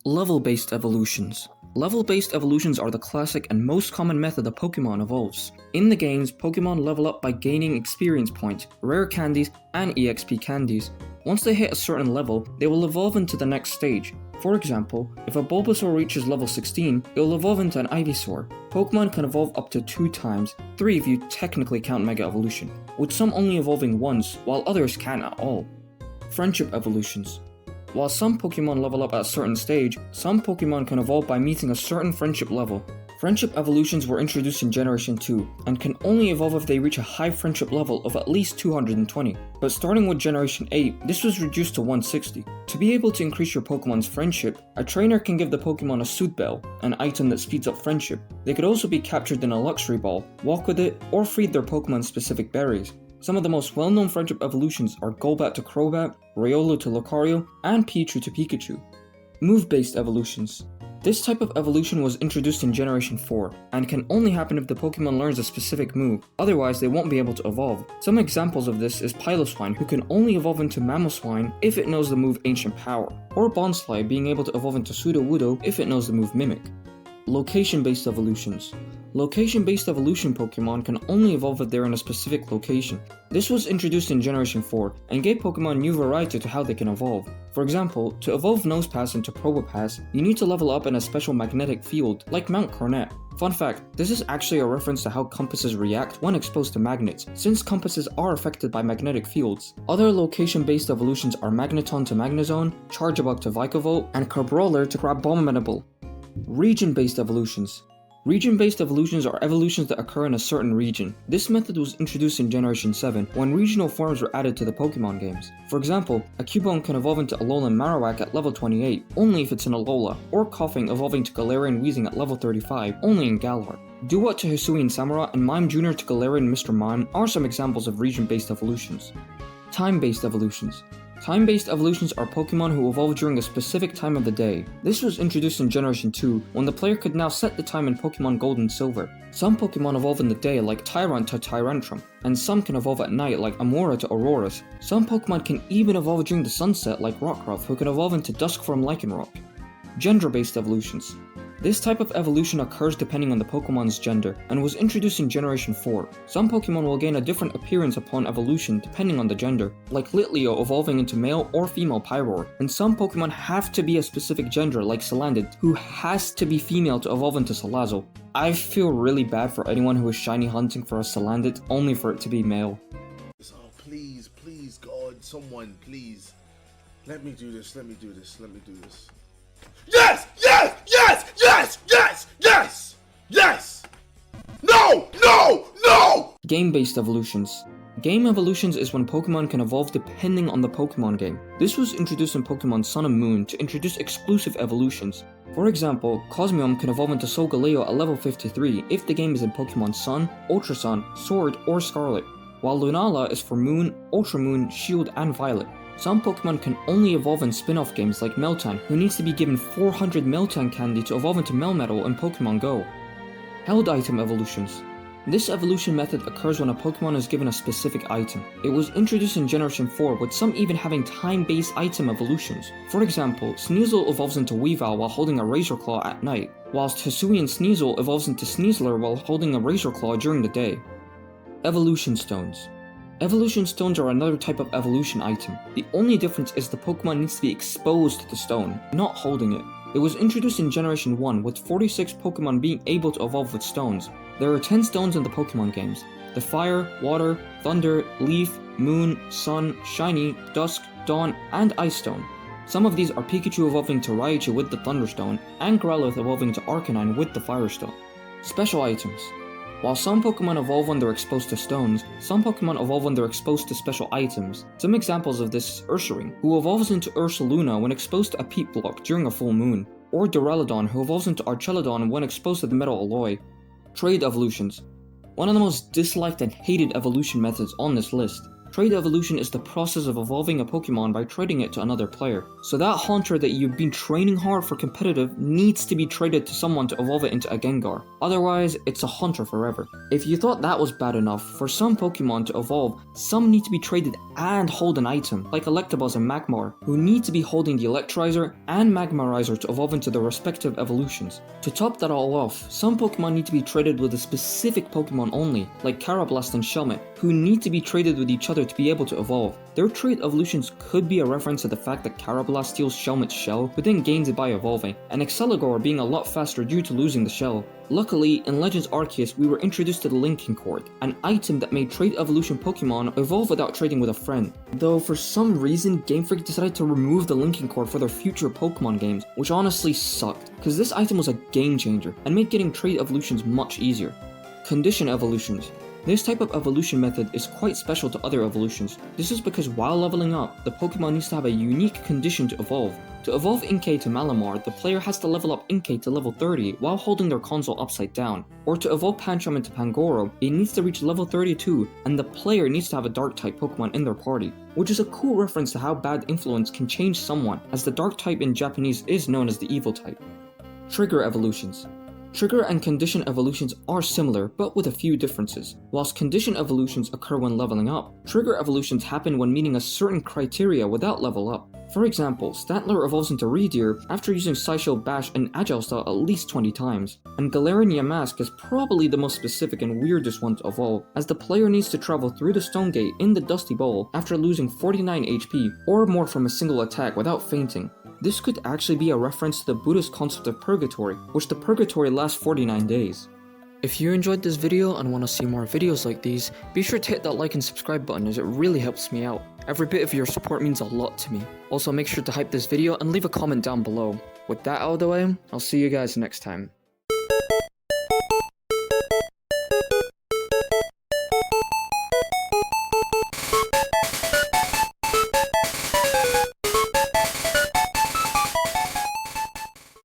Level-based evolutions. Level-based evolutions are the classic and most common method a Pokémon evolves. In the games, Pokémon level up by gaining experience points, rare candies, and EXP candies. Once they hit a certain level, they will evolve into the next stage. For example, if a Bulbasaur reaches level 16, it will evolve into an Ivysaur. Pokémon can evolve up to 2 times, 3 if you technically count Mega Evolution, with some only evolving once, while others can't at all. Friendship evolutions. While some Pokémon level up at a certain stage, some Pokémon can evolve by meeting a certain friendship level. Friendship evolutions were introduced in Generation 2, and can only evolve if they reach a high friendship level of at least 220. But starting with Generation 8, this was reduced to 160. To be able to increase your Pokémon's friendship, a trainer can give the Pokémon a Sooth Bell, an item that speeds up friendship. They could also be captured in a Luxury Ball, walk with it, or feed their Pokémon specific berries. Some of the most well-known friendship evolutions are Golbat to Crobat, Riolu to Lucario, and Pichu to Pikachu. Move-based evolutions. This type of evolution was introduced in Generation 4, and can only happen if the Pokémon learns a specific move, otherwise they won't be able to evolve. Some examples of this is Piloswine, who can only evolve into Mamoswine if it knows the move Ancient Power, or Bonsly being able to evolve into Sudowoodo if it knows the move Mimic. Location-based evolutions. Location-based evolution Pokémon can only evolve if they're in a specific location. This was introduced in Generation 4 and gave Pokémon new variety to how they can evolve. For example, to evolve Nosepass into Probopass, you need to level up in a special magnetic field, like Mount Coronet. Fun fact, this is actually a reference to how compasses react when exposed to magnets, since compasses are affected by magnetic fields. Other location-based evolutions are Magneton to Magnezone, Charjabug to Vikavolt, and Crabrawler to Crabominable. Region-based evolutions. Region-based evolutions are evolutions that occur in a certain region. This method was introduced in Generation 7 when regional forms were added to the Pokémon games. For example, a Cubone can evolve into Alolan Marowak at level 28, only if it's in Alola, or Koffing evolving to Galarian Weezing at level 35, only in Galar. Duat to Hisuian Samurott and Mime Jr. to Galarian Mr. Mime are some examples of region-based evolutions. Time-based evolutions. Time-based evolutions are Pokémon who evolve during a specific time of the day. This was introduced in Generation 2, when the player could now set the time in Pokémon Gold and Silver. Some Pokémon evolve in the day like Tyrunt to Tyrantrum, and some can evolve at night like Amora to Aurorus. Some Pokémon can even evolve during the sunset like Rockruff, who can evolve into Dusk form Lycanroc. Gender-based evolutions. This type of evolution occurs depending on the Pokémon's gender, and was introduced in Generation 4. Some Pokémon will gain a different appearance upon evolution depending on the gender, like Litleo evolving into male or female Pyroar, and some Pokémon have to be a specific gender like Salandit, who has to be female to evolve into Salazzle. I feel really bad for anyone who is shiny hunting for a Salandit only for it to be male. Oh, please, God, someone, please. Let me do this. Yes! Yes! Yes! Yes! Yes! Yes! Yes! No! No! No! Game-based evolutions. Game evolutions is when Pokémon can evolve depending on the Pokémon game. This was introduced in Pokémon Sun and Moon to introduce exclusive evolutions. For example, Cosmium can evolve into Solgaleo at level 53 if the game is in Pokémon Sun, Ultra Sun, Sword, or Scarlet, while Lunala is for Moon, Ultra Moon, Shield, and Violet. Some Pokémon can only evolve in spin-off games like Meltan, who needs to be given 400 Meltan candy to evolve into Melmetal in Pokémon Go. Held item evolutions. This evolution method occurs when a Pokémon is given a specific item. It was introduced in Generation 4, with some even having time-based item evolutions. For example, Sneasel evolves into Weavile while holding a Razor Claw at night, whilst Hisuian Sneasel evolves into Sneasler while holding a Razor Claw during the day. Evolution Stones. Evolution Stones are another type of evolution item. The only difference is the Pokémon needs to be exposed to the stone, not holding it. It was introduced in Generation 1, with 46 Pokémon being able to evolve with stones. There are 10 stones in the Pokémon games: the Fire, Water, Thunder, Leaf, Moon, Sun, Shiny, Dusk, Dawn, and Ice Stone. Some of these are Pikachu evolving to Raichu with the Thunderstone, and Growlithe evolving to Arcanine with the Firestone. Special items. While some Pokémon evolve when they're exposed to stones, some Pokémon evolve when they're exposed to special items. Some examples of this is Ursaring, who evolves into Ursaluna when exposed to a peat block during a full moon, or Duraludon, who evolves into Archelodon when exposed to the metal alloy. Trade evolutions. One of the most disliked and hated evolution methods on this list. Trade evolution is the process of evolving a Pokemon by trading it to another player. So that Haunter that you've been training hard for competitive needs to be traded to someone to evolve it into a Gengar. Otherwise, it's a Haunter forever. If you thought that was bad enough, for some Pokemon to evolve, some need to be traded and hold an item, like Electabuzz and Magmar, who need to be holding the Electrizer and Magmarizer to evolve into their respective evolutions. To top that all off, some Pokemon need to be traded with a specific Pokemon only, like Carablast and Shelmet, who need to be traded with each other to be able to evolve. Their trait evolutions could be a reference to the fact that Carablast steals Shelmet's shell, but then gains it by evolving, and Exceligor being a lot faster due to losing the shell. Luckily, in Legends Arceus, we were introduced to the Linking Cord, an item that made trait evolution Pokemon evolve without trading with a friend. Though for some reason, Game Freak decided to remove the Linking Cord for their future Pokemon games, which honestly sucked, because this item was a game changer and made getting trait evolutions much easier. Condition evolutions. This type of evolution method is quite special to other evolutions. This is because while leveling up, the Pokemon needs to have a unique condition to evolve. To evolve Inkay to Malamar, the player has to level up Inkay to level 30 while holding their console upside down. Or to evolve Pancham into Pangoro, it needs to reach level 32 and the player needs to have a Dark-type Pokemon in their party. Which is a cool reference to how bad influence can change someone, as the Dark-type in Japanese is known as the Evil type. Trigger evolutions. Trigger and condition evolutions are similar, but with a few differences. Whilst condition evolutions occur when leveling up, trigger evolutions happen when meeting a certain criteria without level up. For example, Stantler evolves into Redeer after using Psychill Bash and Agile Style at least 20 times, and Galarian Yamask is probably the most specific and weirdest one to evolve, as the player needs to travel through the Stone Gate in the Dusty Bowl after losing 49 HP or more from a single attack without fainting. This could actually be a reference to the Buddhist concept of purgatory, which the purgatory lasts 49 days. If you enjoyed this video and want to see more videos like these, be sure to hit that like and subscribe button as it really helps me out. Every bit of your support means a lot to me. Also make sure to hype this video and leave a comment down below. With that out of the way, I'll see you guys next time.